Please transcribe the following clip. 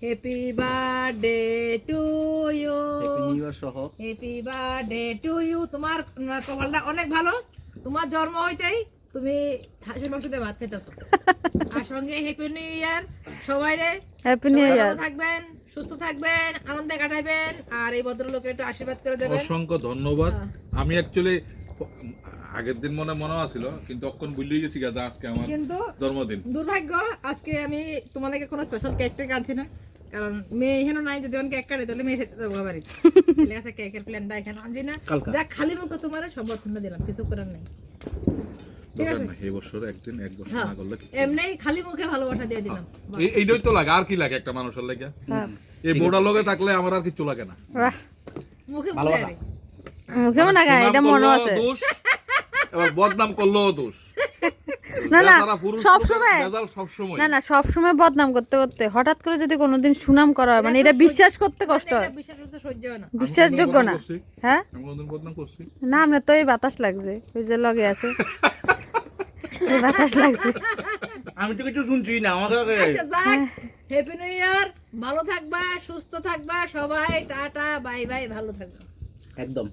Happy birthday to you, happy new year সহ happy birthday to you. তোমার কপালটা অনেক ভালো, তোমার জন্ম হইতেই তুমি হাসির মাংসতে ভাত খেতেছো। আর সঙ্গে হ্যাপি নিউ ইয়ার সবাই রে, হ্যাপি নিউ ইয়ার। ভালো থাকবেন, সুস্থ থাকবেন, আনন্দে কাটাবেন, আর এই ভদ্রলোকের একটু আশীর্বাদ করে দেবেন। অসংখ্য ধন্যবাদ। আমি অ্যাকচুয়ালি আগের দিন মনে আছিল, কিন্তু অক্ষণ ভুলেই গেছি যে আজকে আমার কিন্তু জন্মদিন। দুর্ভাগ্য আজকে আমি তোমাদেরকে কোনো স্পেশাল কেক টেক আনছি না, কারণ মেয়ে এখানে নাই। যদি কেক কাটে তাহলে মেয়ে খেতে যাবো বাড়ি, আছে কেকের প্ল্যানটা এখানে আনছি না। যা খালি মুখে তোমার সম্বর্ধনা দিলাম, কিছু করার নাই। ঠিক আছে, এই বছর একদিন এক বছর হ্যাঁ, না করলে এমনি খালি মুখে ভালোবাসা দিয়ে দিলাম। এইটাই তো লাগে, আর কি লাগে একটা মানুষের লাগে? এই বোর্ডার লগে থাকলে আমার আর কিছু লাগে না। বাহ, মুখে মুখে আরে মুখেও না গায়, এটা মনে আছে। দোষ, এবার বদনাম করলো দোষ। না না, যারা পুরুষ সব সময় সবসময় না না, সব সময় বদনাম করতে করতে হঠাৎ করে যদি কোনোদিন সুনাম করা হয়, মানে এটা বিশ্বাস করতে কষ্ট হয়, বিশ্বাস করতে সহ্য হয় না। বিশ্বাসযোগ্য না। হ্যাঁ আমি কোনদিন বদনাম করছি? না, আমরা তো এই বাতাস লাগছে, ওই যে লগে আছে এই বাতাস লাগছে। আমি তো কিছু শুনছি না আমাকে আচ্ছা যাক, হ্যাপি নিউ ইয়ার, ভালো থাকবা, সুস্থ থাকবা সবাই, টাটা বাই বাই, ভালো থাকবা একদম